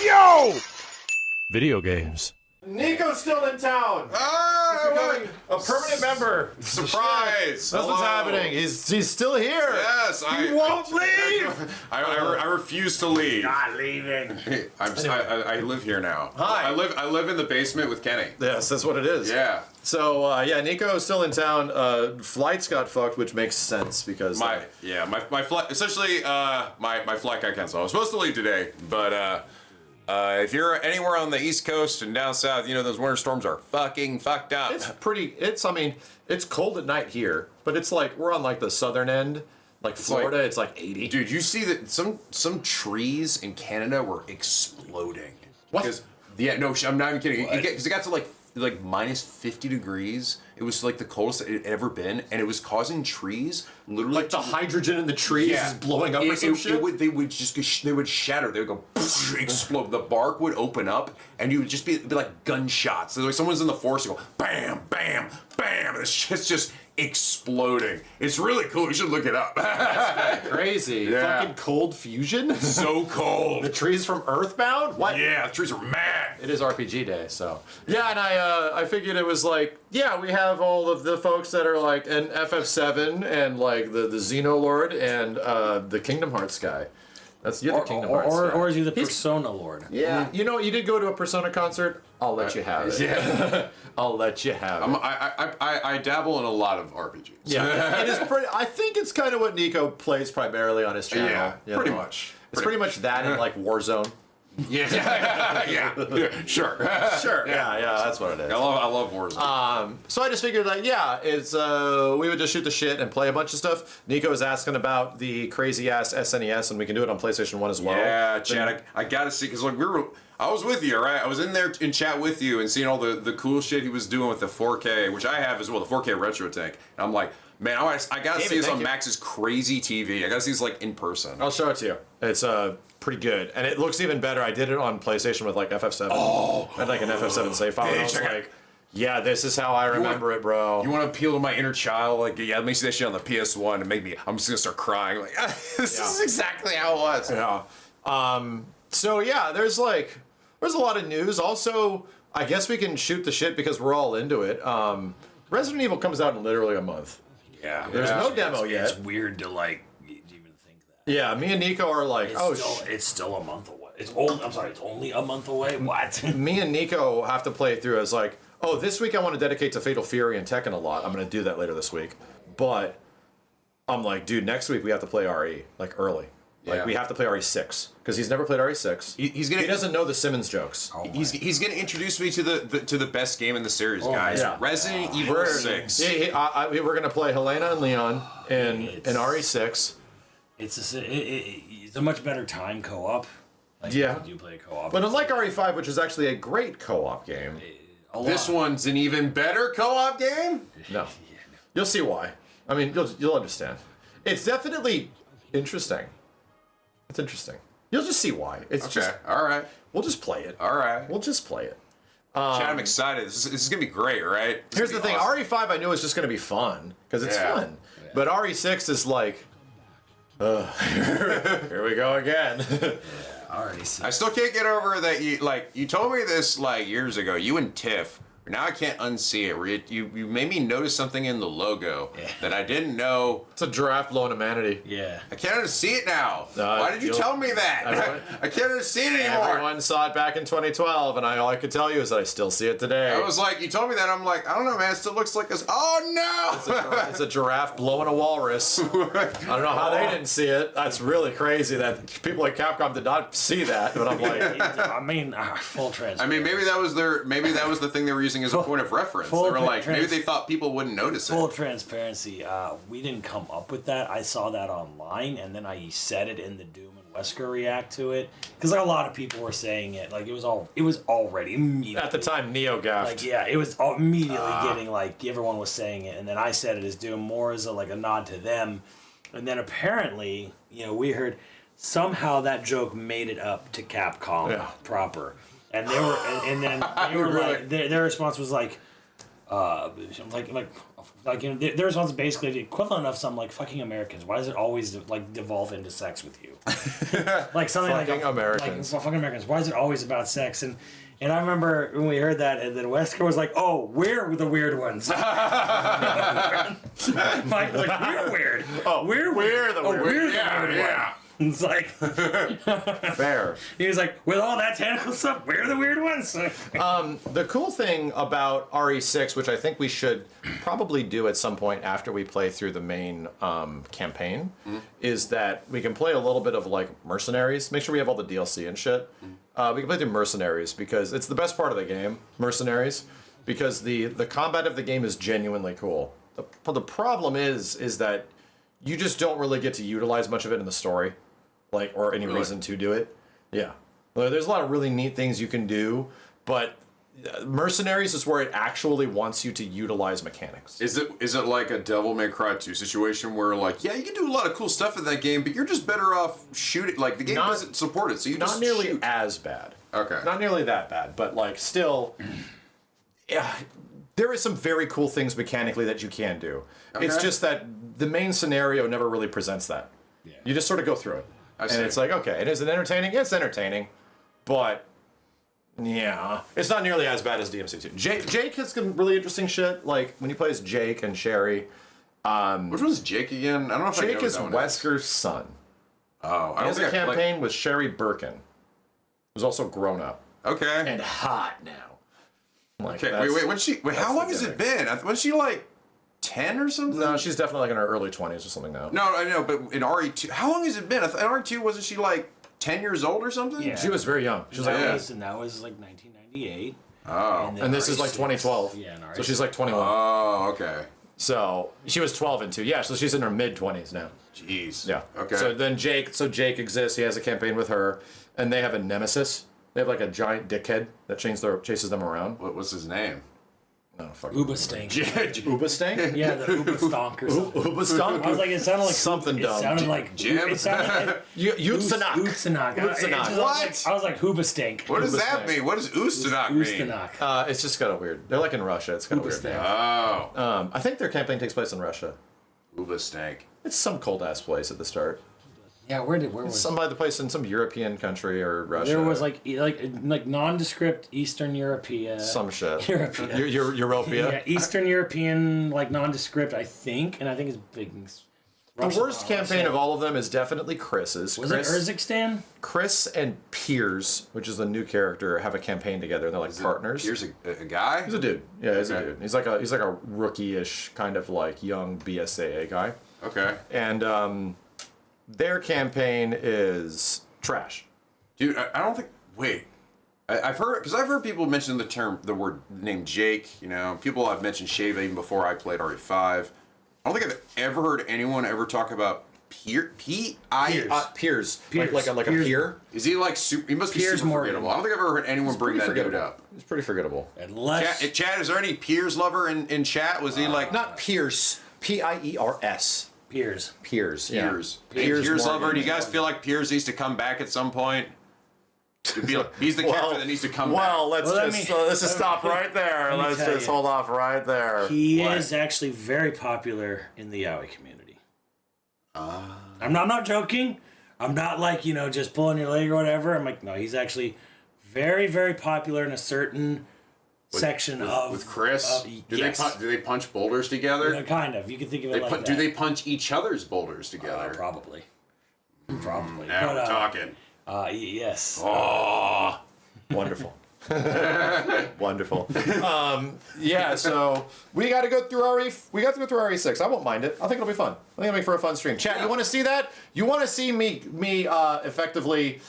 Yo! Video games. Nico's still in town. He's becoming a permanent member. Surprise! That's what's happening. He's still here. Yes, he won't leave. I refuse to leave. Not leaving. I live here now. Hi. I live in the basement with Kenny. Yes, that's what it is. Yeah. So yeah, Nico is still in town. Flights got fucked, which makes sense because My flight essentially my flight got canceled. I was supposed to leave today, but if you're anywhere on the East Coast and down south, you know those winter storms are fucking fucked up. I mean, it's cold at night here, but it's like we're on like the southern end, like Florida. It's like 80. Dude, you see that some trees in Canada were exploding. What? Yeah, no, I'm not even kidding. Because it got to like minus 50 degrees. It was like the coldest it had ever been, and it was causing trees literally Like the hydrogen in the trees is blowing up or some shit? They would shatter. They would go explode. The bark would open up, and you would just be like gunshots. So like someone's in the forest, you go bam, bam, bam. And it's just exploding. It's really cool. You should look it up. That's crazy. Yeah. Fucking cold fusion. So cold. The trees from Earthbound? What? Yeah, the trees are mad. It is RPG day, so yeah. And I figured it was like, yeah, we have all of the folks that are like an FF7 and like the Xenolord and the Kingdom Hearts guy. You're the Kingdom Hearts guy. Or is he the Persona Lord? Yeah, you know, you did go to a Persona concert. I'll let you have it. Yeah. I'll let you have it. I dabble in a lot of RPGs. Yeah, it is pretty. I think it's kind of what Nico plays primarily on his channel. Yeah, you pretty know? much. It's pretty much that and like Warzone. Yeah, sure. Sure. Yeah, that's what it is. I love Warzone. So I just figured that it's we would just shoot the shit and play a bunch of stuff. Nico is asking about the crazy ass SNES, and we can do it on PlayStation 1 as well. Yeah, Chad, I gotta see, because like I was with you, right? I was in there in chat with you and seeing all the cool shit he was doing with the 4K, which I have as well, the 4K Retro Tank. And I'm like, man, I gotta see this on Max's crazy TV. I gotta see this like in person. I'll show it to you. It's pretty good, and it looks even better. I did it on PlayStation with like FF7. Oh, I had like an FF7 save file. And I was like, yeah, this is how I remember it, bro. You want to appeal to my inner child? Like, yeah, let me see that shit on the PS1 and I'm just gonna start crying. Like, this is exactly how it was. Yeah. So yeah, there's a lot of news. Also, I guess we can shoot the shit because we're all into it. Resident Evil comes out in literally a month. Yeah. There's no demo yet. It's weird to like even think that. Yeah, me and Nico are like, it's still a month away. It's only a month away. What? Me and Nico have to play through as like, this week I want to dedicate to Fatal Fury and Tekken a lot. I'm gonna do that later this week. But I'm like, dude, next week we have to play RE like early. Like we have to play RE6 because he's never played RE6. He doesn't know the Simmons jokes. He's gonna introduce me to the best game in the series, guys. Yeah. Resident Evil 6. We're gonna play Helena and Leon in RE6. It's a much better time co-op. Like, Yeah. you play co-op. But unlike RE5, which is actually a great co-op game, This one's an even better co-op game? no. You'll see why. I mean, you'll understand. It's definitely interesting. It's interesting. You'll just see why. It's just all right. We'll just play it. All right. We'll just play it. Chad, I'm excited. This is gonna be great, right? Here's the thing: awesome. RE5 I knew was just gonna be fun because it's fun, but RE6 is like, here we go again. RE6. I still can't get over that you told me this like years ago. You and Tiff. Now I can't unsee it. You made me notice something in the logo that I didn't know. It's a giraffe blowing a manatee. Yeah. I can't unsee it now. Why did you tell me that? I can't unsee it anymore. Everyone saw it back in 2012, and all I could tell you is that I still see it today. I was like, you told me that. I'm like, I don't know, man. It still looks like this. Oh no! It's a giraffe blowing a walrus. I don't know how they didn't see it. That's really crazy that people at Capcom did not see that. But I'm like, I mean, full transparency. I mean, maybe that was the thing they were using as a point of reference. They were like, maybe they thought people wouldn't notice it. Full transparency, we didn't come up with that. I saw that online, and then I said it in the Doom and Wesker react to it because a lot of people were saying it. Like it was already immediately at the time Neo gaffed. Like it was immediately getting like everyone was saying it, and then I said it as Doom more as a nod to them, and then apparently we heard somehow that joke made it up to Capcom proper. And they were, and then they were like, their response was like, like you know, there's ones basically the equivalent of some like fucking Americans. Why does it always like devolve into sex with you? Like something Fucking like Americans. Like, fucking Americans. Why is it always about sex? And I remember when we heard that, and then Wesker was like, "Oh, we're the weird ones." Mike was like, "We're weird. Oh, we're the weird weird Yeah. It's like Fair. he was like, with all that tentacle stuff, we're the weird ones. The cool thing about RE6, which I think we should probably do at some point after we play through the main campaign, is that we can play a little bit of like Mercenaries. Make sure we have all the DLC and shit. We can play through Mercenaries because it's the best part of the game, Mercenaries, because the combat of the game is genuinely cool. The problem is that you just don't really get to utilize much of it in the story, like, or any reason to do it. Yeah. Well, there's a lot of really neat things you can do, but Mercenaries is where it actually wants you to utilize mechanics. Is it like a Devil May Cry 2 situation where like, yeah, you can do a lot of cool stuff in that game, but you're just better off shooting. Like the game doesn't support it, so you just Not nearly shoot. as bad. Okay. Not nearly that bad, but like still, yeah, there is some very cool things mechanically that you can do. Okay. It's just that the main scenario never really presents that. Yeah. You just sort of go through it. And it's like, okay, it is entertaining. It's entertaining, but yeah, it's not nearly as bad as DMC2. Jake has some really interesting shit. Like when he plays Jake and Sherry. Which one's Jake again? I don't know if Jake I know is that one Wesker's son. Oh, I He don't has a think campaign with Sherry Birkin, who's also grown up Okay. and hot now. Like, Okay. Wait. How long has it been? Was she like 10 or something? No, she's definitely like in her early 20s or something now. No, I know, but in RE2, how long has it been? In RE2, wasn't she like 10 years old or something? Yeah. She was very young. She was like, And that was like 1998. Oh. then and this is like RE6. 2012. Yeah, and So she's like 21. Oh, okay. So she was 12 and 2. Yeah, so she's in her mid 20s now. Jeez. Yeah. Okay. So then Jake exists. He has a campaign with her, and they have a nemesis. They have like a giant dickhead that chases them around. What's his name? No, fucking Uba Stink. Uba Stank? Yeah, the Uba Stonk or something. Uba Stonk? I was like, it sounded like Something dumb. It sounded like Jim? It sounded like Utsanak. Utsanak. Utsanak. What? I was like Uba Stink. What does Uba that Stank. mean? What does Ustanak mean? Ustanak. It's just kind of weird. They're like in Russia. It's kind of Uba weird. Stank. Oh. I think their campaign takes place in Russia. Uba stank. It's some cold ass place at the start. Yeah, where was Some other place in some European country or Russia. there was like nondescript Eastern European. some shit. European. Europea. Yeah, Eastern European like nondescript, I think, and I think it's big. The worst campaign of all of them is definitely Chris's. Was it Urzikstan? Chris and Piers, which is the new character, have a campaign together, and they're like partners. Here's a guy? He's a dude. Yeah, he's a Okay. dude. He's like a rookie-ish kind of like young BSAA guy. Okay. And their campaign is trash. Dude, I don't think. Wait. I've heard people mention the name Jake. You know, people have mentioned Shave even before I played RE5. I don't think I've ever heard anyone ever talk about Piers. Piers. Piers. Like a Piers. peer. Is he like super? He must be Piers super Morgan. forgettable. I don't think I've ever heard anyone bring that dude forgettable. up. It's pretty forgettable. Unless Chat, is there any Piers lover in chat? Was he like Not Pierce. Piers. Piers. Piers. Yeah. Piers? Piers Piers Morgan. lover. Do you guys feel like Piers needs to come back at some point? He's the character that needs to come back. Well, let's Well, just stop right there. let me Let's tell just you. hold off right there. He What? is actually very popular in the yaoi community. I'm not joking. I'm not like, just pulling your leg or whatever. I'm like, no, he's actually very, very popular in a certain section of... With Chris? Yes. Do they punch boulders together? Kind of. You can think of it like that. Do they punch each other's boulders together? Probably. Probably. Now But, we're talking. yes. Oh. Wonderful. Wonderful. Yeah, so we got to go through RE6. I won't mind it. I think it'll be fun. I think it'll make for a fun stream. Chat, you want to see that? You want to see me effectively?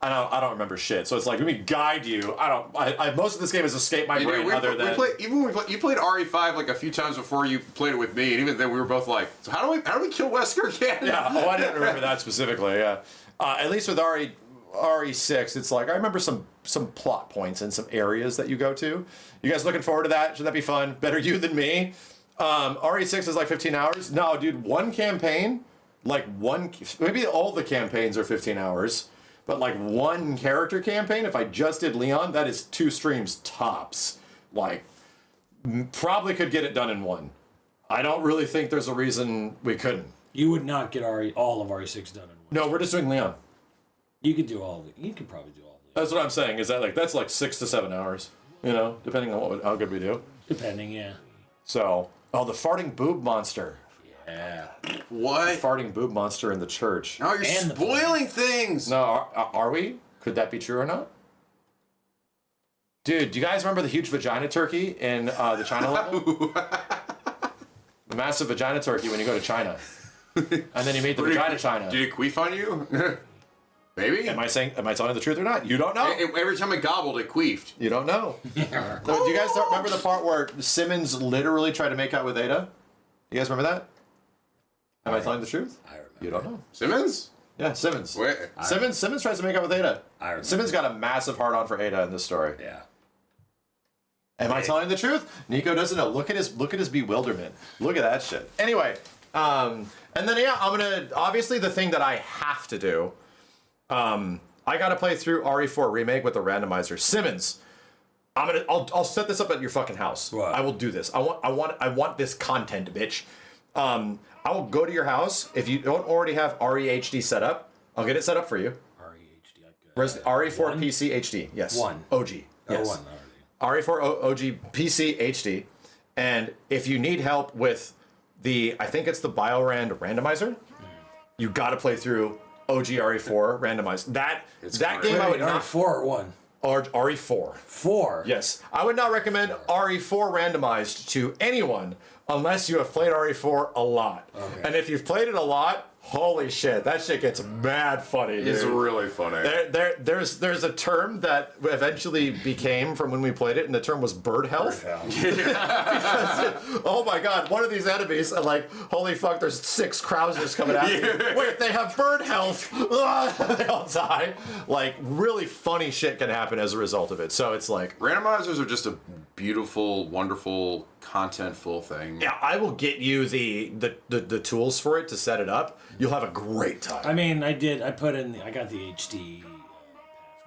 I don't remember shit. So it's like, let me guide you. I most of this game has escaped my brain. You played RE5 like a few times before you played it with me, and even then we were both like, so how do we kill Wesker again? Yeah. Oh, I didn't remember that specifically. Yeah. At least with RE6, it's like I remember some plot points and some areas that you go to. You guys looking forward to that? Should that be fun? Better you than me. RE6 is like 15 hours. No, dude, one campaign, maybe all the campaigns are 15 hours, but like one character campaign, if I just did Leon, that is 2 streams tops. Like, probably could get it done in one. I don't really think there's a reason we couldn't. You would not get all of RE6 done in one. No, we're just doing Leon. You could do all of it. You could probably do all of it. That's what I'm saying. Is that that's like 6 to 7 hours? You know, depending on how good we do. Depending, yeah. So, the farting boob monster. Yeah. What? Farting boob monster in the church. No, you're And the spoiling things. No, are we? Could that be true or not? Dude, do you guys remember the huge vagina turkey in the China level? The massive vagina turkey when you go to China. And then you meet the vagina China. Did it queef on you? Maybe. Am I telling the truth or not? You don't know. Every time it gobbled, it queefed. You don't know. So, do you guys remember the part where Simmons literally tried to make out with Ada? You guys remember that? Am I telling the truth? I remember. You don't know. Simmons? Yeah, Simmons. Wait. Simmons tries to make out with Ada. I remember. Simmons got a massive hard-on for Ada in this story. Yeah. Am I telling the truth? Nico doesn't know. Look at his bewilderment. Look at that shit. Anyway, and then I'm gonna obviously the thing that I have to do. I gotta play through RE4 Remake with the randomizer. Simmons, I'll set this up at your fucking house. Right. I will do this. I want this content, bitch. I will go to your house if you don't already have REHD set up. I'll get it set up for you. REHD. RE4 PC HD. Yes. One. OG. Yes. One. RE4 OG PC HD. And if you need help with I think it's the BioRand randomizer, you got to play through OG RE4 randomized. That game I would not. RE4 or 1? Or RE4. 4? Yes. I would not recommend RE4 randomized to anyone unless you have played RE4 a lot. Okay. And if you've played it a lot, holy shit, that shit gets mad funny, dude. It's really funny. There's a term that eventually became from when we played it, and the term was bird health. Because, oh my god, one of these enemies, and like, holy fuck, there's 6 Krausers coming at me. Wait, they have bird health. They all die. Like, really funny shit can happen as a result of it. So it's like... Randomizers are just a beautiful, wonderful, contentful thing. Yeah, I will get you the tools for it to set it up. You'll have a great time. I mean, I got the HD.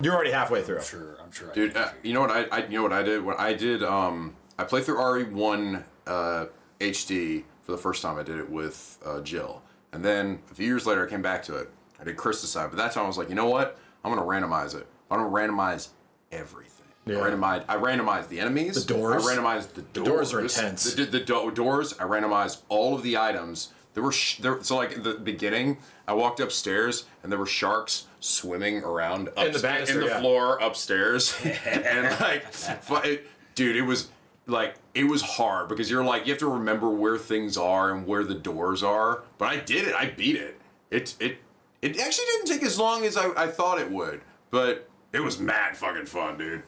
You're already halfway through. I'm sure. Dude, you know what I did? What I did, I played through RE1 HD for the first time. I did it with Jill, and then a few years later, I came back to it. I did Krista's side, but that time I was like, you know what? I'm gonna randomize it. I'm gonna randomize everything. Yeah. I randomized the enemies. The doors. I randomized the doors. The doors are intense. The doors. I randomized all of the items. So like in the beginning, I walked upstairs and there were sharks swimming around in the floor upstairs, and like, dude, it was hard because you have to remember where things are and where the doors are. But I did it. I beat it. It actually didn't take as long as I thought it would, but it was mad fucking fun, dude.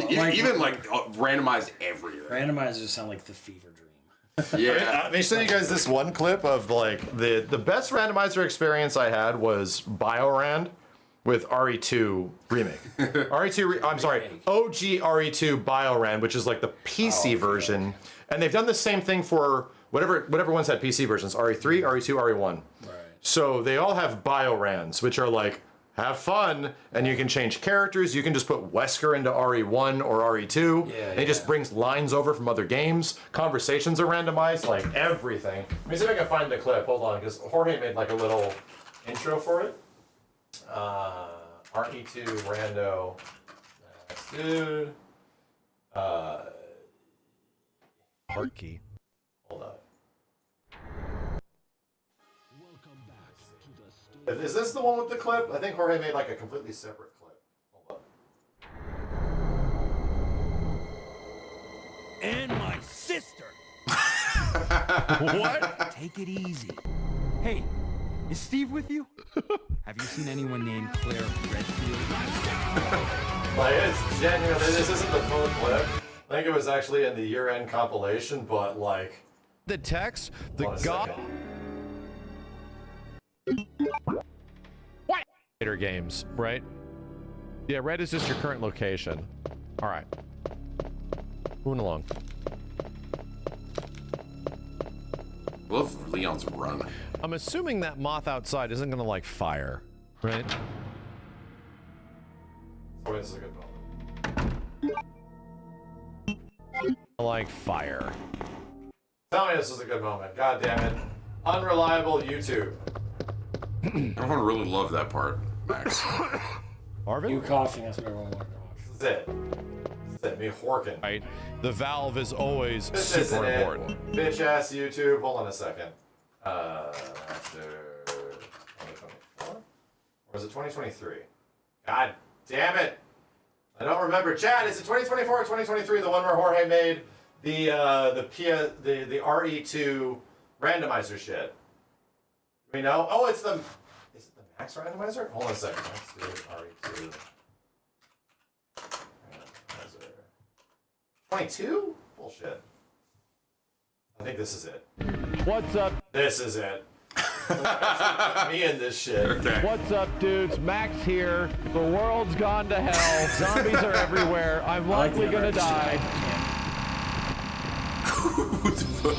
Even randomized everything. Randomizers sound like the fever dream. Yeah. Let me show you guys this one clip of like the best randomizer experience I had was BioRand with RE2 Remake. OG RE2 BioRand, which is like the PC version. And they've done the same thing for whatever ones had PC versions, RE3, RE2, RE1. Right. So they all have BioRands, which are like, have fun, and you can change characters. You can just put Wesker into RE1 or RE2, and it just brings lines over from other games. Conversations are randomized, like everything. Let me see if I can find the clip. Hold on, because Jorge made like a little intro for it. RE2 Rando. Dude. Heart key. Hold up. Is this the one with the clip? I think Jorge made like a completely separate clip. Hold up. And my sister. What? Take it easy. Hey, is Steve with you? Have you seen anyone named Claire Redfield? Like, it's genuinely, this isn't the full clip. I think it was actually in the year-end compilation, but like... The text, the god... Games, right? Yeah, red is just your current location. All right. Moving along. Love Leon's run. I'm assuming that moth outside isn't gonna like fire, right? Oh, this is a good moment. like fire. Tell me this was a good moment. God damn it. Unreliable YouTube. Everyone really loved that part, Max. Marvin? You coughing, that's what everyone wanted to watch. This is it. This is it. Me horking. Right. The valve is always This super isn't important. it. Bitch ass YouTube. Hold on a second. After 2024? Or was it 2023? God damn it. I don't remember. Chad, is it 2024 or 2023? The one where Jorge made the RE2 randomizer shit. Do we know? Oh, is it the Max randomizer? Hold on a second. Let's do RE2 randomizer. 22? Bullshit. I think this is it. What's up? This is it. Me in this shit. Okay. What's up, dudes? Max here. The world's gone to hell. Zombies are everywhere. I'm likely gonna die. What the fuck?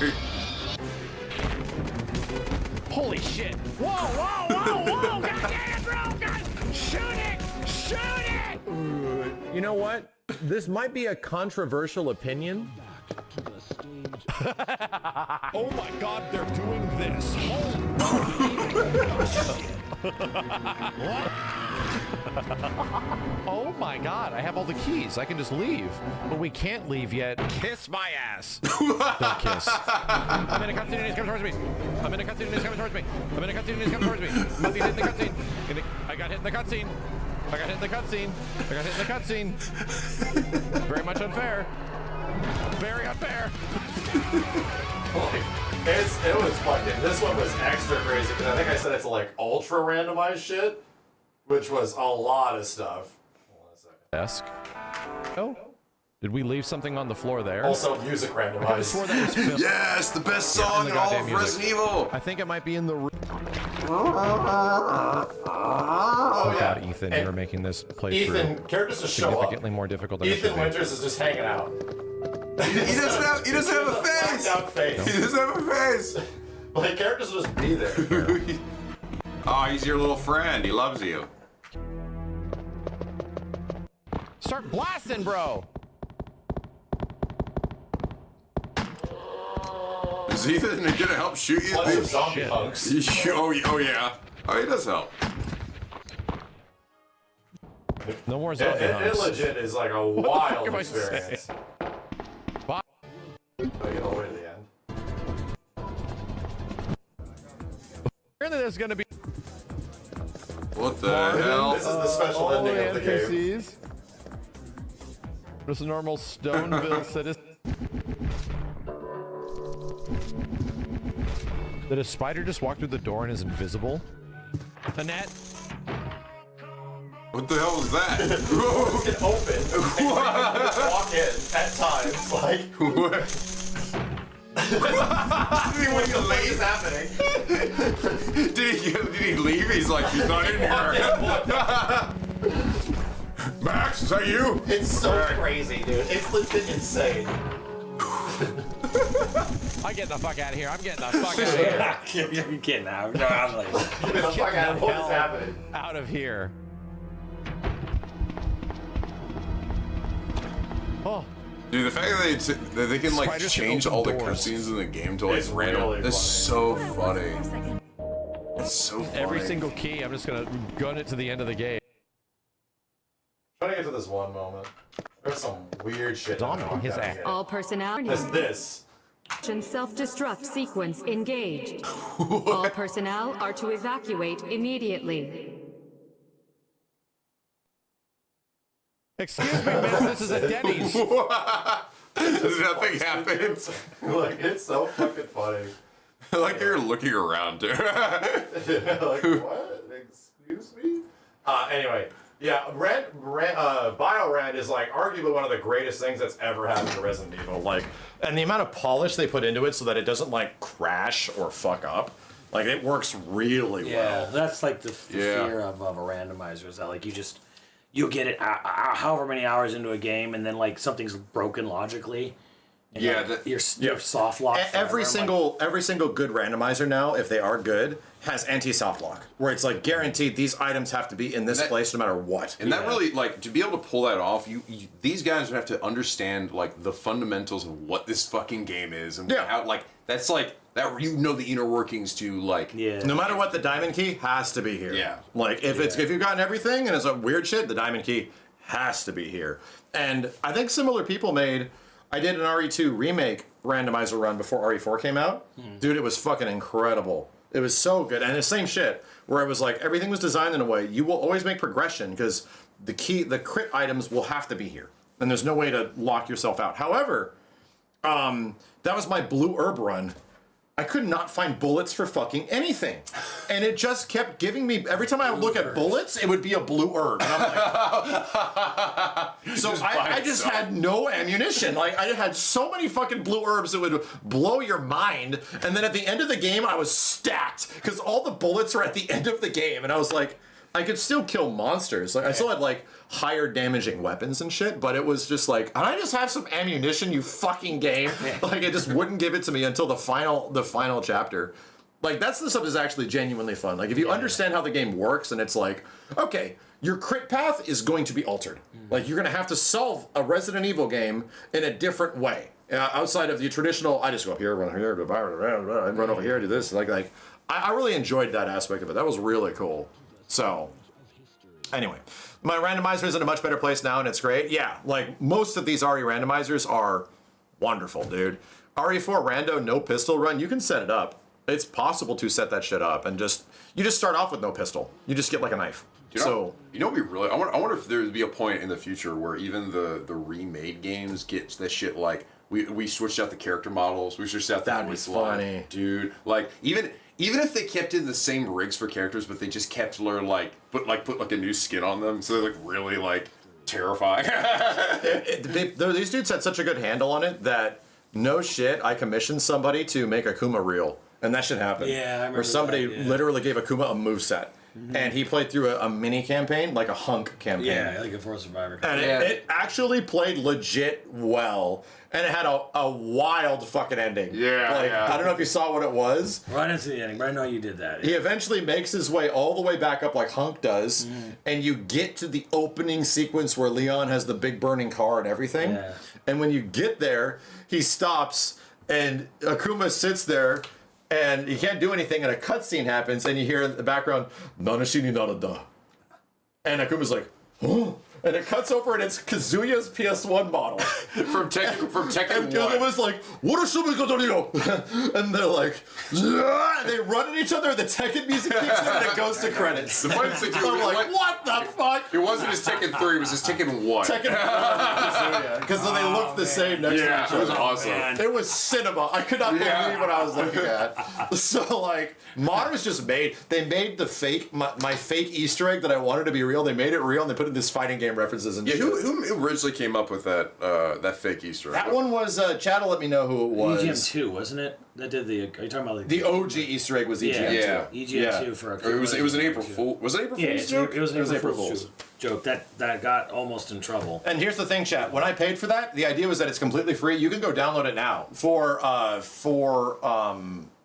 Holy shit! Whoa, whoa, whoa, whoa! God damn it, bro! God, shoot it! Shoot it! You know what? This might be a controversial opinion. Oh my god, they're doing this! Oh my god, I have all the keys. I can just leave. But we can't leave yet. Kiss my ass. Don't kiss. I'm in a cutscene and he's coming towards me. I'm in a cutscene and he's coming towards me. I'm in a cutscene and he's coming towards me. Must be hit in the cutscene. I got hit in the cutscene. I got hit in the cutscene. I got hit in the cutscene. Very much unfair. Very unfair. It was fucking. This one was extra crazy because I think I said it's like ultra randomized shit, which was a lot of stuff. Hold on a second. Desk. Oh. Did we leave something on the floor there? Also, music I randomized. swore that was filmed. Yes, the best song in all goddamn of music. Resident Evil. I think it might be in the room. Oh yeah, God, Ethan, And you're making this playthrough Ethan, characters just show up. significantly more difficult than it Ethan should be. Winters is just hanging out. He doesn't have a face. Blacked out face. He doesn't have a face. Like characters will just be there. Oh, he's your little friend. He loves you. Start blasting, bro! Is Ethan gonna help shoot you? Bunch of zombie shit. punks. Oh yeah. Oh, he does help. No more zombie It hunts. legit is like a the wild fuck am I experience. saying? Bye. I get all the way to the end. Apparently there's gonna be What the hell? This is the special all ending of the game. NPCs. Just a normal Stoneville citizen. Did a spider just walk through the door and is invisible? Annette? What the hell was that? It open. And you can just walk in at times. Like, What? what the fuck is happening? Did he leave? He's like, he's not in here. Max, is that you? It's so crazy, dude. It's legit insane. I'm getting the fuck out of here. I'm getting the fuck out of here. You're kidding now. No, I'm like, Get the fuck out of what is happening? Out of here. Oh, Dude, the fact that they can like Spiders can change open all the doors. cutscenes in the game to like It's random. really That's so funny. Per second. That's so funny. every single key. I'm just gonna gun it to the end of the game. Trying to get to this one moment. There's some weird shit. Zombie, going on his down ass. here. All personnel. This. Self-destruct sequence engaged. All personnel are to evacuate immediately. Excuse me, miss. This is a Denny's. Does nothing happen? Like, it's so fucking funny. Like you're looking around, dude. Like, what? Excuse me? Anyway, yeah, BioRand is like arguably one of the greatest things that's ever happened to Resident Evil. Like, and the amount of polish they put into it so that it doesn't like crash or fuck up. Like, it works really yeah, well. that's like the Yeah. fear of a randomizer is that like you'll get it however many hours into a game and then like something's broken logically Your soft lock. Every single good randomizer now, if they are good, has anti-soft lock, where it's like guaranteed these items have to be in this place no matter what. And that really, like, to be able to pull that off, these guys would have to understand like the fundamentals of what this fucking game is, and how, like, that's like that, the inner workings to, like, no matter what, the diamond key has to be here. Yeah, like if you've gotten everything and it's a weird shit, the diamond key has to be here. And I think similar people I did an RE2 remake randomizer run before RE4 came out. Dude, it was fucking incredible. It was so good. And the same shit, where it was like, everything was designed in a way, you will always make progression, because the crit items will have to be here. And there's no way to lock yourself out. However, that was my blue herb run. I could not find bullets for fucking anything. And it just kept giving me, every time I would look at bullets, it would be a blue herb. And I'm like, so I just had no ammunition. Like, I had so many fucking blue herbs that would blow your mind. And then at the end of the game, I was stacked, because all the bullets are at the end of the game. And I was like, I could still kill monsters. Like, I still had like higher damaging weapons and shit, but it was just like, and I just have some ammunition, you fucking game. Like, it just wouldn't give it to me until the final chapter. Like, that's the stuff that's actually genuinely fun. Like, if you understand how the game works, and it's like, okay, your crit path is going to be altered. Like, you're gonna have to solve a Resident Evil game in a different way. Outside of the traditional, I just go up here, run here, run over here, do this. Like I really enjoyed that aspect of it. That was really cool. So, anyway, my randomizer is in a much better place now, and it's great. Yeah, like, most of these RE randomizers are wonderful, dude. RE4 rando, no pistol run, you can set it up. It's possible to set that shit up, and you just start off with no pistol. You just get, like, a knife. I wonder if there would be a point in the future where even the remade games get this shit, like, we switched out the character models, we switched out the voice line. That'd be funny. Dude, like, even if they kept in the same rigs for characters, but they just kept put a new skin on them, so they're like really like terrifying. These dudes had such a good handle on it that, no shit, I commissioned somebody to make Akuma real, and that shit happened. Yeah, I remember. Where somebody literally gave Akuma a moveset. And he played through a mini campaign, like a hunk campaign. Yeah, like a Force Survivor campaign. And it actually played legit well. And it had a wild fucking ending. I don't know if you saw what it was. Well, I didn't see the ending, but I know you did that. He eventually makes his way all the way back up like Hunk does. And you get to the opening sequence where Leon has the big burning car and everything. Yeah. And when you get there, he stops and Akuma sits there. And he can't do anything, and a cutscene happens, and you hear in the background, Nanashini Nanada. And Akuma's like, oh. And it cuts over, and it's Kazuya's PS1 model. from Tekken And 1. Kazuya's like, what is Shumikotorio? And they're like, yeah! They run at each other, and the Tekken music kicks in, and it goes to credits. The funny thing, I'm like, what the fuck? It wasn't his Tekken 3, it was his Tekken 1. Tekken 1 because they looked the same next to each other. It was awesome. It was cinema. I could not believe what I was looking at. So, like, Mod was just made. They made the fake, my fake Easter egg that I wanted to be real. They made it real, and they put in this fighting game references and shit. Who originally came up with that fake Easter egg? That one was, Chad will let me know who it was. EGM2, wasn't it? That did the, are you talking about like the OG Easter egg was EGM2. Yeah. EGM2 for a It was an April Fool. Was it April Fool's joke? It was an April Fool's joke that got almost in trouble. And here's the thing, chat. When I paid for that, the idea was that it's completely free. You can go download it now for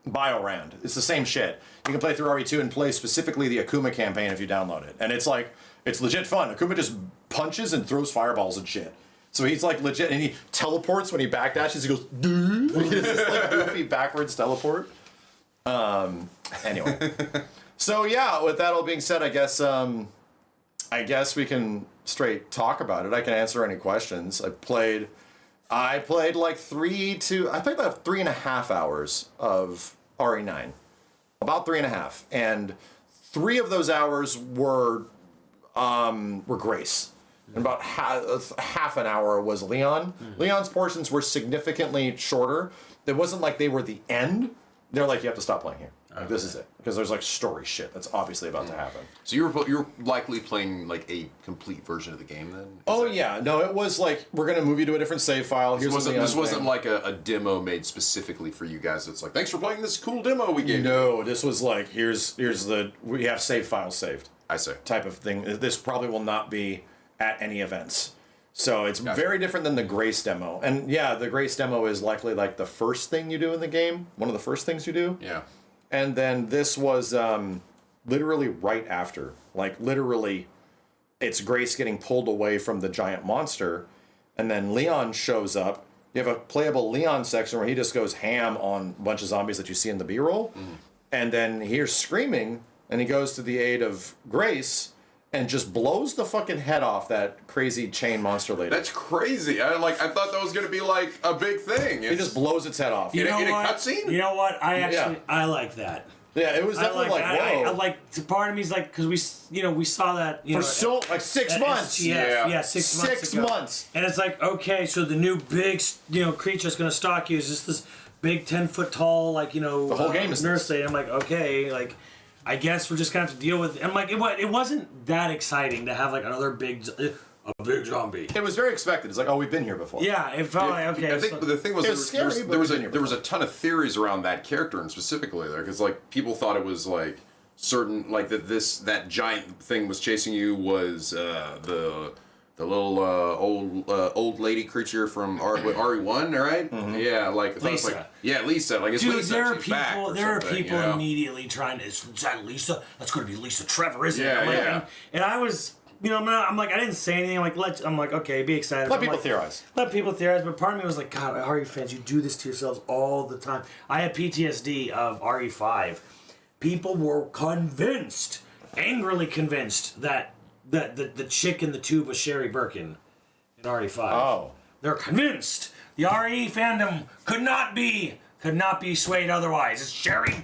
BioRand. It's the same shit. You can play through RE2 and play specifically the Akuma campaign if you download it. And it's like, it's legit fun. Akuma just punches and throws fireballs and shit. So he's like legit, and he teleports when he backdashes. He goes, dude. He does this like goofy backwards teleport. Anyway. So yeah, with that all being said, I guess we can straight talk about it. I can answer any questions. I played like about 3.5 hours of RE9. About 3.5. And 3 of those hours were Grace. And about half an hour was Leon. Leon's portions were significantly shorter. It wasn't like they were the end. They're like, you have to stop playing here. Like, this is it. Because there's like story shit that's obviously about to happen. So you're likely playing like a complete version of the game then? Yeah. No, it was like, we're going to move you to a different save file. This wasn't like a demo made specifically for you guys. It's like, thanks for playing this cool demo we gave you. No, this was like, we have save files saved. I see. Type of thing. This probably will not be at any events. So it's very different than the Grace demo. And yeah, the Grace demo is likely like the first thing you do in the game. One of the first things you do. Yeah. And then this was literally right after. Like literally, it's Grace getting pulled away from the giant monster. And then Leon shows up. You have a playable Leon section where he just goes ham on a bunch of zombies that you see in the B-roll. And then he hears screaming, and he goes to the aid of Grace and just blows the fucking head off that crazy chain monster lady. That's crazy. I thought that was gonna be like a big thing. He just blows its head off. You know in a what? cutscene? You know what? I like that. Yeah, it was definitely like, whoa. I like, part of me is like, because we saw that, For so, like 6 months. Yeah, 6 months 6 ago. months. And it's like, okay, so the new big, creature that's going to stalk you is just this big 10-foot tall, like, the whole game is nurse lady. I'm like, okay, like, I guess we're just going to have to deal with it. I'm like, it wasn't that exciting to have, like, another big zombie. It was very expected. It's like, oh, we've been here before. Yeah, it felt like, okay. I think the thing was, It was scary, but we've been here there was a before. ton of theories around that character and specifically there, because like people thought it was like certain like that giant thing was chasing you was the little old lady creature from RE1, right? Yeah, like Lisa. Lisa. Like it's Dude, Lisa. there are She's back people. or There are something, people you know? immediately trying to. Is that Lisa? That's going to be Lisa Trevor, isn't Yeah, it? I'm like, yeah. And I was, I'm like, I didn't say anything. I'm like, okay, be excited. Let I'm people like, theorize. Let people theorize. But part of me was like, God, RE fans, you do this to yourselves all the time. I had PTSD of RE5. People were convinced, angrily convinced that the chick in the tube was Sherry Birkin in RE5. Oh. They're convinced. The RE fandom could not be swayed otherwise. It's Sherry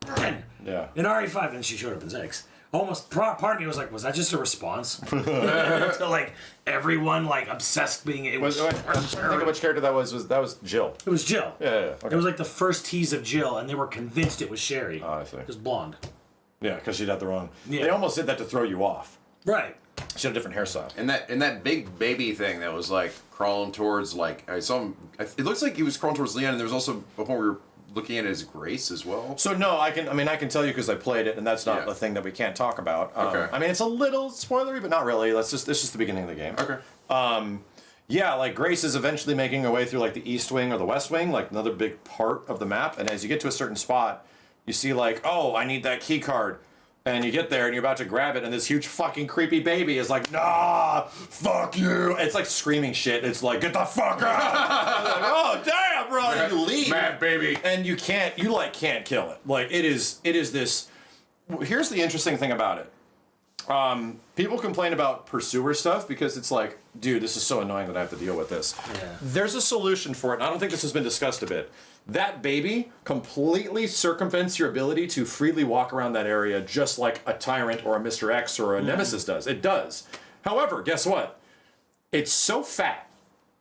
Birkin. Yeah. In RE5, and she showed up in 6. Almost part of me was like, was that just a response to like everyone like obsessed being? It was. I'm trying to think of which character that was. That was Jill. It was Jill. Yeah. Okay. It was like the first tease of Jill, and they were convinced it was Sherry. Oh, I see. It was blonde. Yeah, because she'd had the wrong. Yeah. They almost did that to throw you off. Right. She had a different hairstyle. And that big baby thing that was like crawling towards like I saw him. It looks like he was crawling towards Leon, and there was also a point where we were looking at his Grace as well. So no, I can tell you because I played it, and that's not a thing that we can't talk about. Okay. I mean, it's a little spoilery, but not really. It's just the beginning of the game. Okay. Yeah, like Grace is eventually making her way through like the East Wing or the West Wing, like another big part of the map. And as you get to a certain spot, you see like, oh, I need that key card. And you get there and you're about to grab it, and this huge fucking creepy baby is like, nah, fuck you. It's like screaming shit. It's like, get the fuck out. Like, oh, damn, bro. And you leave. Mad baby. And you can't kill it. Like, it is this. Here's the interesting thing about it. People complain about pursuer stuff because it's like, dude, this is so annoying that I have to deal with this. Yeah. There's a solution for it, and I don't think this has been discussed a bit. That baby completely circumvents your ability to freely walk around that area just like a Tyrant or a Mr. X or a Nemesis does. It does. However, guess what? It's so fat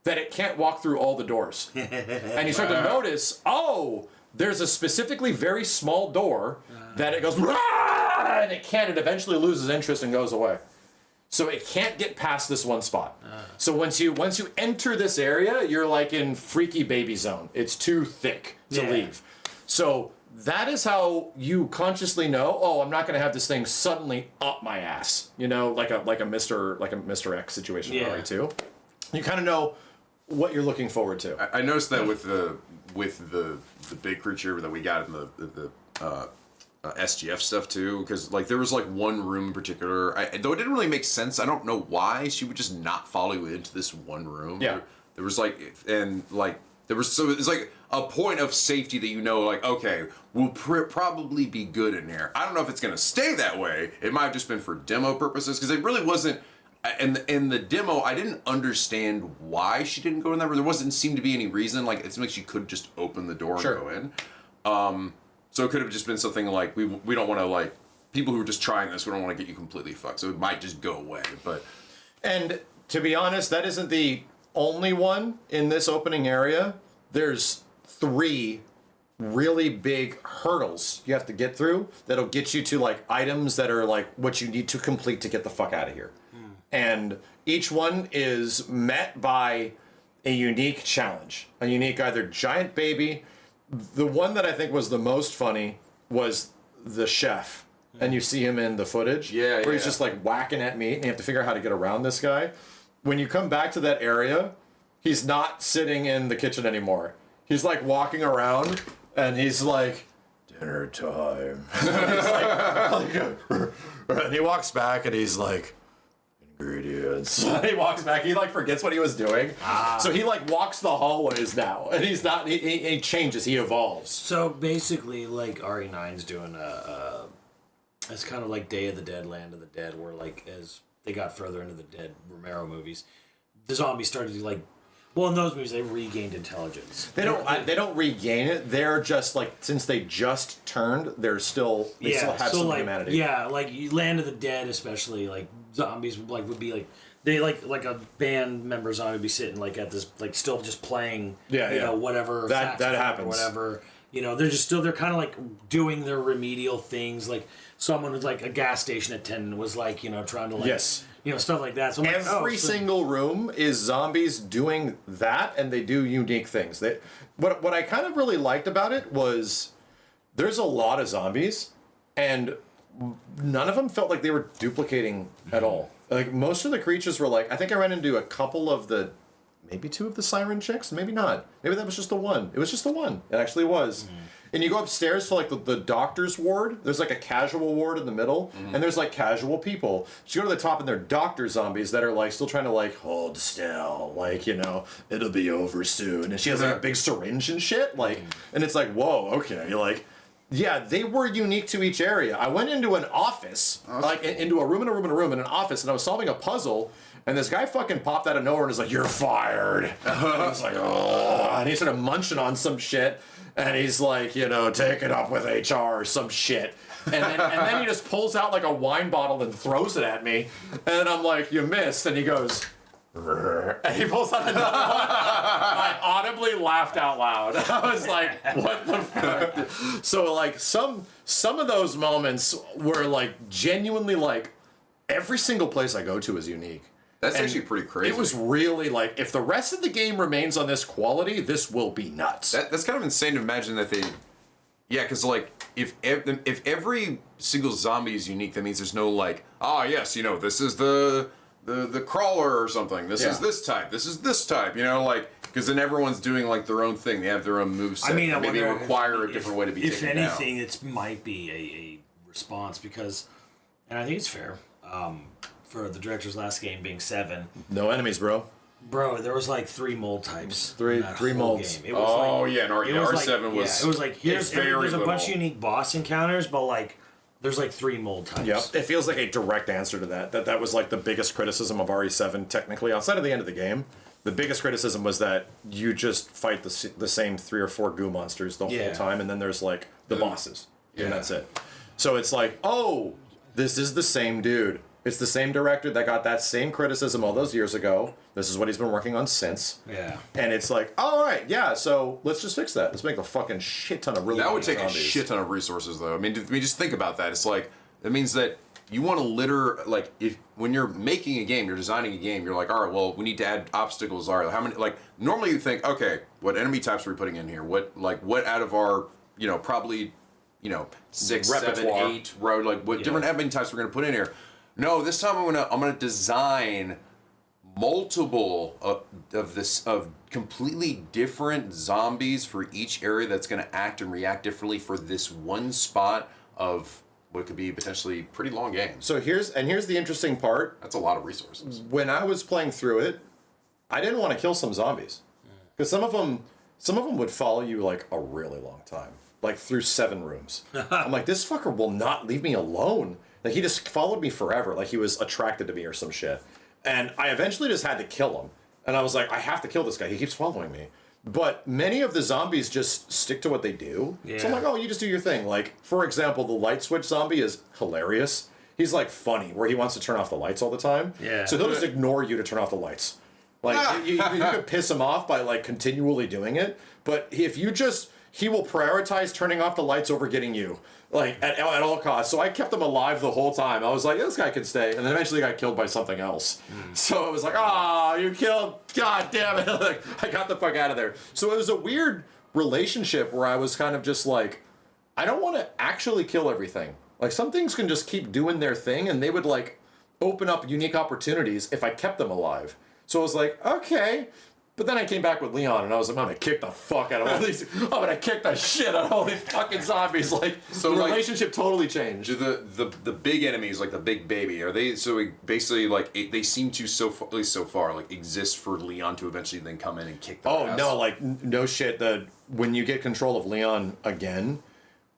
that it can't walk through all the doors. And you start to notice, oh, there's a specifically very small door that it goes, "Rah!" and it can't. It eventually loses interest and goes away. So it can't get past this one spot. So once you enter this area, you're like in freaky baby zone. It's too thick to leave. So that is how you consciously know, oh, I'm not going to have this thing suddenly up my ass. You know, like a Mr. X situation in RE2. You kind of know what you're looking forward to. I noticed that with the big creature that we got in the SGF stuff too, because like there was like one room in particular, though it didn't really make sense. I don't know why she would just not follow you into this one room. Yeah, there was like, and like there was, so it's like a point of safety that you know, like, okay, we'll probably be good in here. I don't know if it's gonna stay that way. It might have just been for demo purposes, because it really wasn't. In the demo, I didn't understand why she didn't go in there. There wasn't seem to be any reason. Like, it seemed like she could just open the door and go in. So it could have just been something like, we don't want to, like, people who are just trying this, we don't want to get you completely fucked. So it might just go away. And to be honest, that isn't the only one in this opening area. There's 3 really big hurdles you have to get through that'll get you to like items that are like what you need to complete to get the fuck out of here. And each one is met by a unique challenge, a unique either giant baby. The one that I think was the most funny was the chef, and you see him in the footage where he's just like whacking at meat, and you have to figure out how to get around this guy. when you come back to that area, he's not sitting in the kitchen anymore. He's like walking around and he's like, dinner time. And he walks back and he's like, ingredients. He walks back. He like forgets what he was doing. So he like walks the hallways now, and he's not. He changes. He evolves. So basically, like RE9's doing it's kind of like Day of the Dead, Land of the Dead, where like as they got further into the Dead Romero movies, the zombies started to like. Well, in those movies, they regained intelligence. They don't regain it. They're just like since they just turned, they still have some like, humanity. Yeah, like Land of the Dead, especially like zombies would be like they like a band member zombie would be sitting like at this like still just playing you know whatever that happens or whatever. You know, they're kind of like doing their remedial things. Like someone who's like a gas station attendant was like, you know, trying to like, you know, stuff like that. So I'm every single room is zombies doing that, and they do unique things. What I kind of really liked about it was there's a lot of zombies, and none of them felt like they were duplicating at all. Like most of the creatures were like, I think I ran into a couple of the. Maybe 2 of the siren chicks, maybe not. Maybe that was just the one. It was just the one. It actually was. And you go upstairs to like the doctor's ward. There's like a casual ward in the middle, and there's like casual people. So you go to the top, and they're doctor zombies that are like still trying to like hold still, like, you know, it'll be over soon. And she has like a big syringe and shit, like, and it's like, whoa, okay, you're like. Yeah, they were unique to each area. I went into an office, like into a room in an office, and I was solving a puzzle, and this guy fucking popped out of nowhere and was like, "You're fired." And I was like, "Oh," and he started munching on some shit, and he's like, you know, take it up with HR or some shit. And then he just pulls out like a wine bottle and throws it at me, and I'm like, "You missed," and he goes. And he pulls out another one. I audibly laughed out loud. I was like, what the fuck? So like some of those moments were like genuinely like every single place I go to is unique. That's actually pretty crazy. It was really like, if the rest of the game remains on this quality, this will be nuts. That's kind of insane to imagine that they... Yeah, because like, if every single zombie is unique, that means there's no like, yes, you know, this is the crawler or something. This is this type. This is this type. You know, like, because then everyone's doing like their own thing. They have their own moveset. I mean, maybe require a different way to be taken down. If anything, it might be a response because, and I think it's fair, for the director's last game being 7. No enemies, bro. Bro, there was like 3 mold types. Three molds. Game. It was yeah, R7 was. It was like there's a bunch of unique boss encounters, but like. There's like 3 mold types. Yep, it feels like a direct answer to that. That was like the biggest criticism of RE7, technically, outside of the end of the game. The biggest criticism was that you just fight the same 3 or 4 goo monsters the whole time, and then there's like the bosses, and that's it. So it's like, oh, this is the same dude. It's the same director that got that same criticism all those years ago. This is what he's been working on since. Yeah. And it's like, all right, yeah, so let's just fix that. Let's make a fucking shit ton of really That would take zombies. a shit ton of resources, though. I mean, just think about that. It's like, that means that you want to like, if when you're making a game, you're designing a game, you're like, all right, well, we need to add obstacles. All right, how many, like, normally you think, okay, what enemy types are we putting in here? What out of our, you know, probably, you know, 6, Repertoire. 7, 8 road, like, what different enemy types we're going to put in here? No, this time I'm gonna design multiple of completely different zombies for each area that's gonna act and react differently for this one spot of what could be potentially pretty long games. So here's the interesting part. That's a lot of resources. When I was playing through it, I didn't want to kill some zombies because some of them would follow you like a really long time, like through 7 rooms. I'm like, this fucker will not leave me alone. Like, he just followed me forever. Like, he was attracted to me or some shit. And I eventually just had to kill him. And I was like, I have to kill this guy. He keeps following me. But many of the zombies just stick to what they do. Yeah. So I'm like, oh, you just do your thing. Like, for example, the light switch zombie is hilarious. He's, like, funny, where he wants to turn off the lights all the time. Yeah. So he'll just ignore you to turn off the lights. Like, you could piss him off by, like, continually doing it. But if you just... He will prioritize turning off the lights over getting you, like, at all costs. So I kept him alive the whole time. I was like, this guy can stay. And then eventually got killed by something else. So it was like, you killed, god damn it. Like, I got the fuck out of there. So it was a weird relationship where I was kind of just like, I don't want to actually kill everything. Like, some things can just keep doing their thing, and they would, like, open up unique opportunities if I kept them alive. So I was like, okay. But then I came back with Leon, and I was like, I'm gonna kick the fuck out of all these. I'm gonna kick the shit out of all these fucking zombies. Like, so the relationship totally changed. Do the big enemies, like the big baby, are they basically like they seem to at least so far like exist for Leon to eventually then come in and kick the ass? No, like no shit. When you get control of Leon again,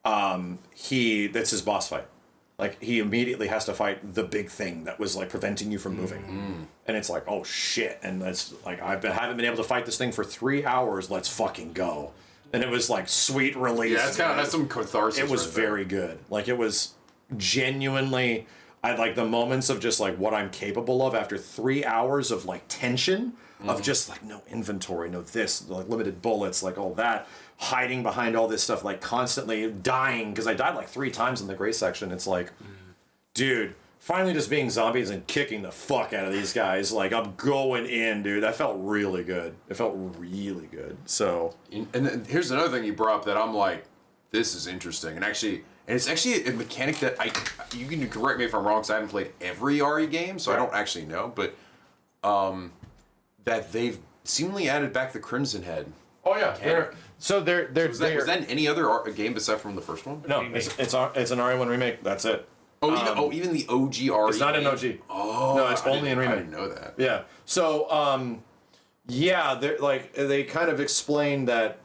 that's his boss fight. Like, he immediately has to fight the big thing that was, like, preventing you from moving. And it's like, oh, shit. And that's, like, haven't been able to fight this thing for 3 hours. Let's fucking go. And it was, like, sweet release. Yeah, that's some catharsis. It was very good. Like, it was genuinely... I like the moments of just, like, what I'm capable of after 3 hours of, like, tension. Of just, like, no inventory, no this, like, limited bullets, like, all that. Hiding behind all this stuff, like constantly dying, because I died like 3 times in the gray section. It's like, dude, finally just being zombies and kicking the fuck out of these guys. Like, I'm going in, dude. That felt really good. It felt really good. So, and then here's another thing you brought up that I'm like, this is interesting, and it's actually a mechanic that you can correct me if I'm wrong, because I haven't played every RE game, so I don't actually know, but that they've seemingly added back the Crimson Head. Oh yeah, was that in any other game aside from the first one? No, it's an RE1 remake. That's it. Even the OG RE. It's not an OG. Oh, no, it's only in remake. I didn't know that. Yeah. So, they kind of explained that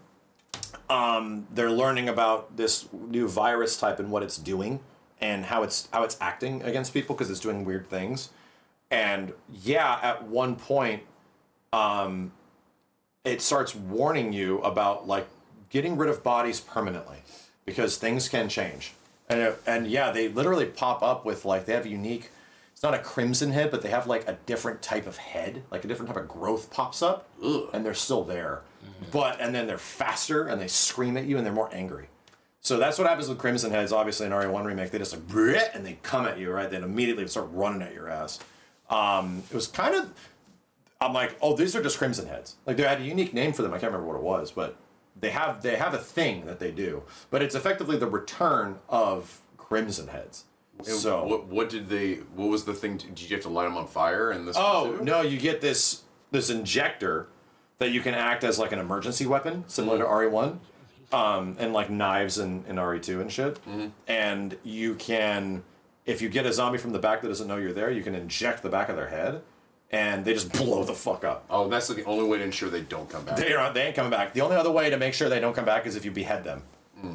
they're learning about this new virus type and what it's doing and how it's acting against people because it's doing weird things. And yeah, at one point, it starts warning you about like getting rid of bodies permanently because things can change. And they literally pop up with like, they have unique, it's not a crimson head, but they have like a different type of head, like a different type of growth pops up. Ugh. And they're still there. And then they're faster and they scream at you and they're more angry. So that's what happens with crimson heads, obviously in RE1 Remake. They just like, and they come at you, right? They immediately start running at your ass. It was kind of, I'm like, oh, these are just crimson heads. Like they had a unique name for them. I can't remember what it was, but they have a thing that they do. But it's effectively the return of crimson heads. So what was the thing? Did you have to light them on fire in this? Oh no, you get this injector that you can act as like an emergency weapon, similar to RE1, and like knives in RE2 and shit. And you can, if you get a zombie from the back that doesn't know you're there, you can inject the back of their head. And they just blow the fuck up. Oh, that's the only way to ensure they don't come back. They ain't coming back. The only other way to make sure they don't come back is if you behead them.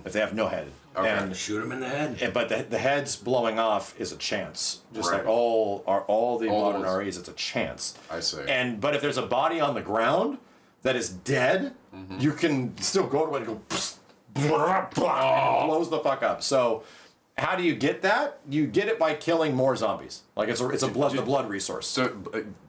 If they have no head. Okay. And shoot them in the head. But the heads blowing off is a chance. Just like all the modern REs, it's a chance. I see. But if there's a body on the ground that is dead, you can still go to it and go, blows the fuck up. So how do you get that? You get it by killing more zombies. Like it's a blood resource. So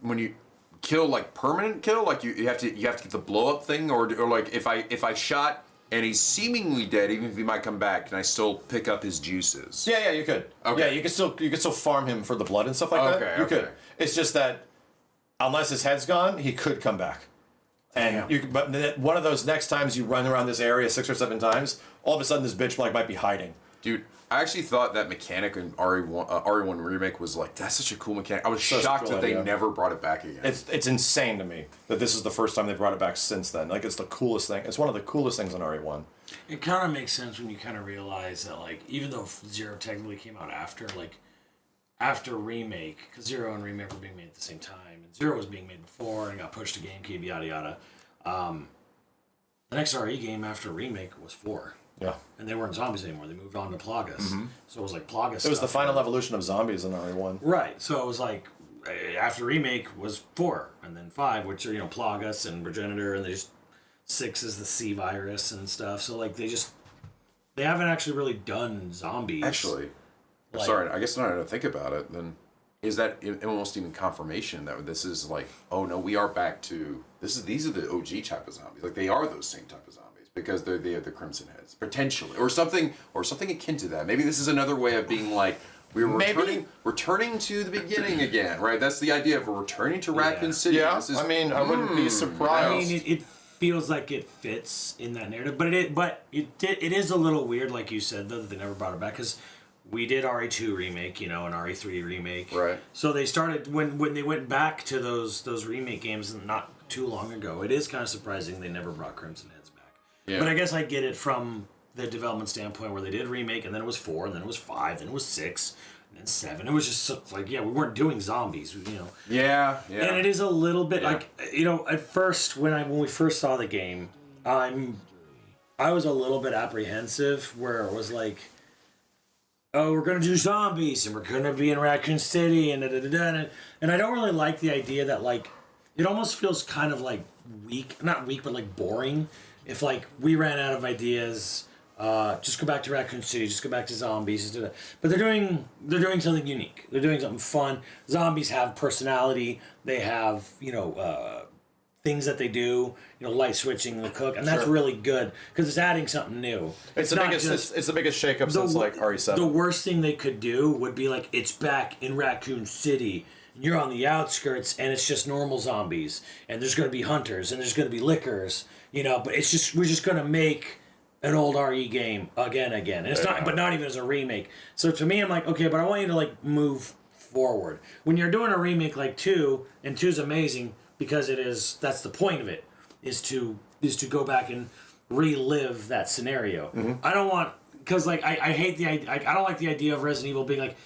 when you kill like permanent kill, like you have to get the blow up thing, or like if I shot and he's seemingly dead, even if he might come back, can I still pick up his juices? Yeah, you could. Okay. Yeah, you could still farm him for the blood and stuff like that. You could. It's just that unless his head's gone, he could come back. And but one of those next times you run around this area 6 or 7 times, all of a sudden this bitch like might be hiding. Dude, I actually thought that mechanic in RE1 Remake was like, that's such a cool mechanic. I was shocked that they never brought it back again. It's insane to me that this is the first time they brought it back since then. Like, it's the coolest thing. It's one of the coolest things in RE1. It kind of makes sense when you kind of realize that, like, even though Zero technically came out after Remake, because Zero and Remake were being made at the same time, and Zero was being made before and got pushed to GameCube, yada yada. The next RE game after Remake was 4. Yeah. And they weren't zombies anymore. They moved on to Plagas. So it was like Plagas. It was the final evolution of zombies in RE1. Right. So it was like, after Remake was 4, and then 5, which are, Plagas and Progenitor, and 6 is the C virus and stuff. So, like, they haven't actually really done zombies. Actually, sorry, I guess now to think about it, then is that almost even confirmation that this is like, oh no, we are back to, these are the OG type of zombies. Like, they are those same type of zombies. Because they're the Crimson Heads, potentially, or something akin to that. Maybe this is another way of being like we're returning to the beginning again, right? That's the idea of returning to Raccoon City. Yeah, I wouldn't be surprised. I mean, it feels like it fits in that narrative, but it is a little weird, like you said, though, that they never brought it back. Because we did RE2 Remake, you know, and RE3 Remake. Right. So they started, when they went back to those remake games not too long ago, it is kind of surprising they never brought Crimson Heads back. Yeah. But I guess I get it from the development standpoint where they did Remake, and then it was 4, and then it was 5, then it was 6, and then 7. It was just so, like, yeah, we weren't doing zombies, you know. Yeah, yeah. And it is a little bit like, you know, at first when we first saw the game, I was a little bit apprehensive where it was like, oh, we're gonna do zombies and we're gonna be in Raccoon City and and I don't really like the idea that, like, it almost feels kind of like weak, not weak, but like boring. If like we ran out of ideas, just go back to Raccoon City, just go back to zombies, just do that. But they're doing something unique. They're doing something fun. Zombies have personality. They have, you know, things that they do, you know, light switching the cook, and that's really good because it's adding something new. It's the biggest shakeup since like RE7. The worst thing they could do would be like, it's back in Raccoon City. You're on the outskirts, and it's just normal zombies, and there's going to be hunters, and there's going to be lickers, you know. But it's just, we're just going to make an old RE game again, and it's not, but not even as a remake. So to me, I'm like, okay, but I want you to like move forward. When you're doing a remake like 2, and 2's amazing because it is, that's the point of it, is to go back and relive that scenario. I don't want, because like I hate the idea. I don't like the idea of Resident Evil being like,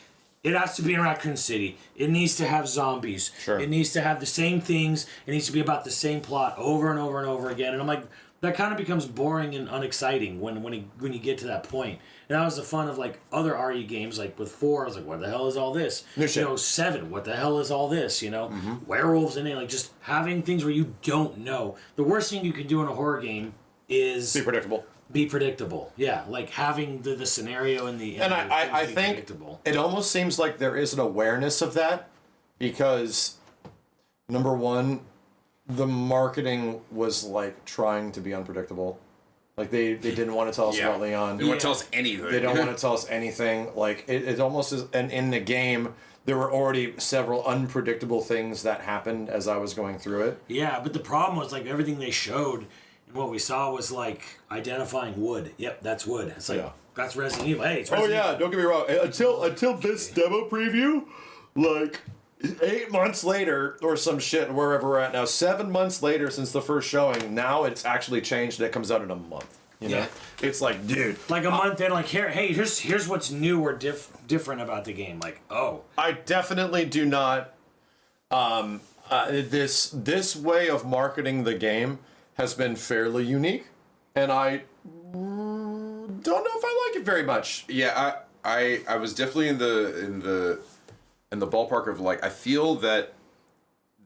it has to be in Raccoon City. It needs to have zombies. Sure. It needs to have the same things. It needs to be about the same plot over and over and over again. And I'm like, that kind of becomes boring and unexciting when you get to that point. And that was the fun of like other RE games. Like with 4, I was like, what the hell is all this? No shit. You know, 7, what the hell is all this? You know, werewolves in it. Like just having things where you don't know. The worst thing you can do in a horror game is Be predictable. Yeah, like having the scenario and the And I think predictable. it almost seems like there is an awareness of that because, number one, the marketing was like trying to be unpredictable. Like they didn't want to tell us about Leon. They don't want to tell us anything. They don't want to tell us anything. Like it almost is. And in the game, there were already several unpredictable things that happened as I was going through it. Yeah, but the problem was like everything they showed. What we saw was like identifying wood. Yep, that's wood. It's like that's Resident Evil. Hey, it's Resident Evil. Don't get me wrong. Until this demo preview, like 8 months later or some shit, wherever we're at now, 7 months later since the first showing, now it's actually changed and it comes out in a month. You know? It's like, dude, like a month in, like here's what's new or different about the game. Like, oh, I definitely do not. This way of marketing the game has been fairly unique, and I don't know if I like it very much. Yeah, I was definitely in the ballpark of like, I feel that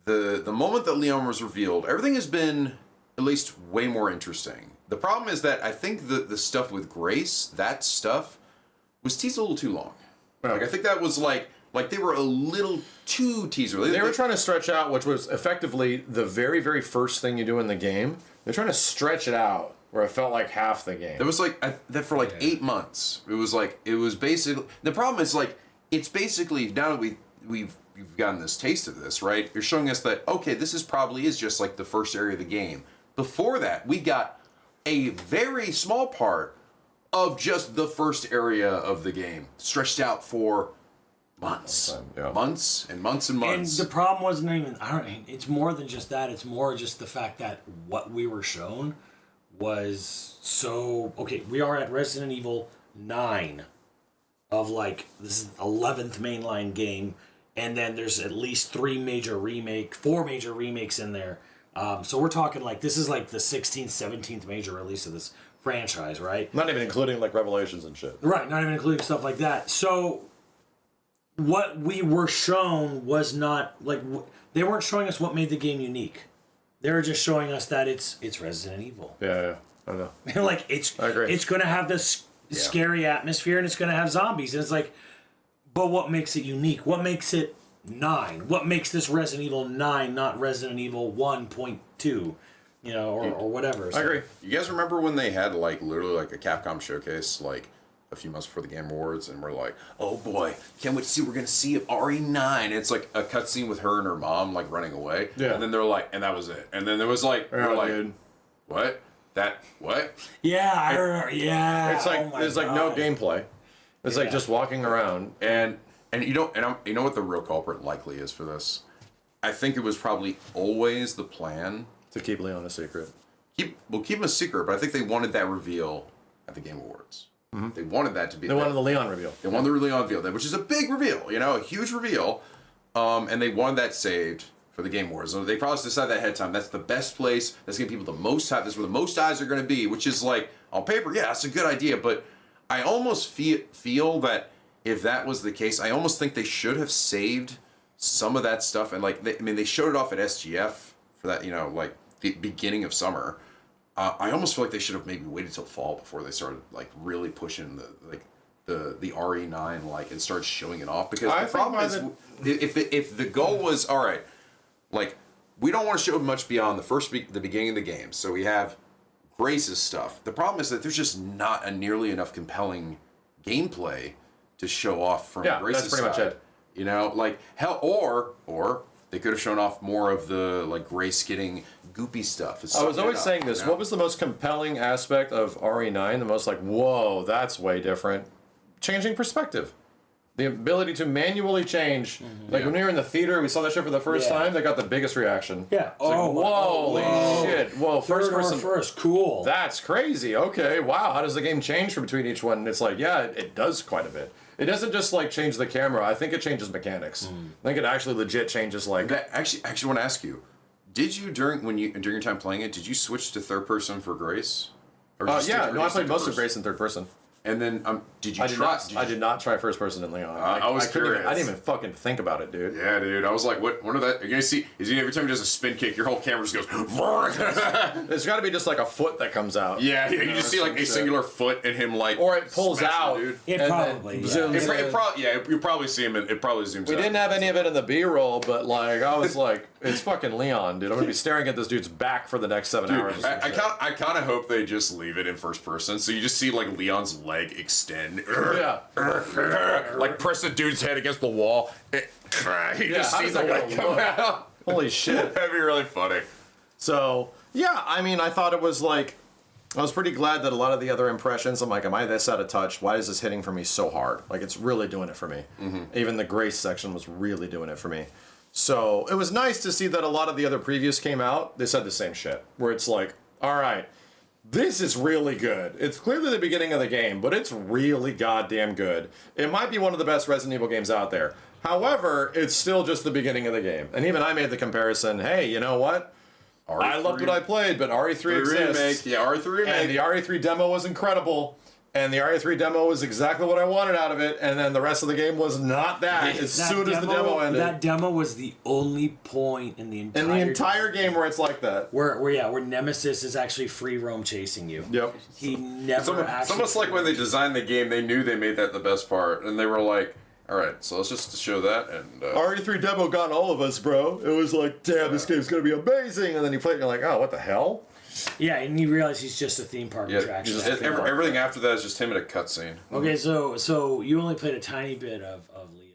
the moment that Leon was revealed, everything has been at least way more interesting. The problem is that I think the stuff with Grace, that stuff was teased a little too long. Like I think that was like they were a little too teaser. They were trying to stretch out, which was effectively the very, very first thing you do in the game. They're trying to stretch it out where it felt like half the game. There was like that for like 8 months. It was basically, the problem is like, it's basically, now that we've gotten this taste of this, right? You're showing us that, okay, this is probably just like the first area of the game. Before that, we got a very small part of just the first area of the game, stretched out for months, months and months and months. And the problem wasn't even, it's more than just that. It's more just the fact that what we were shown was so, okay, we are at Resident Evil 9 of like, this is 11th mainline game, and then there's at least 4 major remakes in there. So we're talking like, this is like the 16th, 17th major release of this franchise, right? Not even including like Revelations and shit. Right, not even including stuff like that. So what we were shown was not like, they weren't showing us what made the game unique. They were just showing us that it's Resident Evil. Yeah, I know. Like I agree. It's going to have this scary atmosphere and it's going to have zombies, and it's like, but what makes it unique? What makes it 9? What makes this Resident Evil 9 not Resident Evil 1.2? You know, or whatever. So, I agree. You guys remember when they had like literally like a Capcom showcase like a few months before the Game Awards, and we're like, oh boy, can't wait to see what we're gonna see of RE9. It's like a cutscene with her and her mom like running away. Yeah. And then they're like, and that was it. And then there was like, we're like, dude. what? That what? Yeah, I remember. Yeah. It's like there's like no gameplay. It's like just walking around. And you know what the real culprit likely is for this? I think it was probably always the plan to keep Leon a secret. Keep him a secret, but I think they wanted that reveal at the Game Awards. Mm-hmm. They wanted that to be. They wanted the Leon reveal. They wanted the Leon reveal, which is a big reveal, you know, a huge reveal. And they wanted that saved for the Game Awards. So they probably decided that ahead of time. That's the best place. That's giving people the most time. That's where the most eyes are going to be. Which is like on paper, yeah, that's a good idea. But I almost feel that if that was the case, I almost think they should have saved some of that stuff. And like, they showed it off at SGF for that, you know, like the beginning of summer. I almost feel like they should have maybe waited till fall before they started like really pushing the RE9 like and started showing it off, because the problem is if the goal was all right, like we don't want to show much beyond the beginning of the game, so we have Grace's stuff. The problem is that there's just not nearly enough compelling gameplay to show off from Grace's that's pretty side. much it. You know, like hell, or they could have shown off more of the like Grace getting goopy stuff. I was always saying this. You know? What was the most compelling aspect of RE9? The most like, whoa, that's way different. Changing perspective. The ability to manually change. Like when we were in the theater, we saw that shit for the first time. They got the biggest reaction. Yeah. It's like, holy shit. Whoa, first person. First, cool. That's crazy. Okay, wow. How does the game change from between each one? And it's like, yeah, it does quite a bit. It doesn't just like change the camera. I think it changes mechanics. I think it actually legit changes like. Actually, want to ask you, did you during your time playing it, did you switch to third person for Grace? Or I played most of Grace in third person. And then, did you I did not try first person in Leon. I was curious. I didn't even fucking think about it, dude. Yeah, dude. I was like, what? One of that? You're gonna see? Is he every time he does a spin kick, your whole camera just goes? There's got to be just like a foot that comes out. Yeah, you just see like a singular foot and him like, or it pulls out. Dude. It probably. You probably see him. It probably zooms. We didn't have any of it in the B-roll, but like I was like, it's fucking Leon, dude. I'm gonna be staring at this dude's back for the next 7 hours. I kind of hope they just leave it in first person, so you just see like Leon's leg extend. Yeah. Like press the dude's head against the wall. You just see the leg come out. Holy shit. That'd be really funny. So, yeah, I mean, I thought it was like, I was pretty glad that a lot of the other impressions, I'm like, am I this out of touch? Why is this hitting for me so hard? Like, it's really doing it for me. Even the Grace section was really doing it for me. So, it was nice to see that a lot of the other previews came out. They said the same shit, where it's like, all right, this is really good. It's clearly the beginning of the game, but it's really goddamn good. It might be one of the best Resident Evil games out there. However, it's still just the beginning of the game. And even I made the comparison, hey, you know what? RE3, I loved what I played, but RE3 exists. Remake. Yeah, RE3 Remake. And the RE3 demo was incredible. And the RE3 demo was exactly what I wanted out of it. And then the rest of the game was not that. As soon as the demo ended. That demo was the only point in the entire game where it's like that. Where Nemesis is actually free roam chasing you. Yep. He never It's almost like when they designed the game, they knew they made that the best part. And they were like, all right, so let's just show that. And RE3 demo got all of us, bro. It was like, damn, this game's going to be amazing. And then you play it and you're like, oh, what the hell? Yeah, and you realize he's just a theme park attraction. Everything after that is just him in a cutscene. Okay, so you only played a tiny bit of Leon.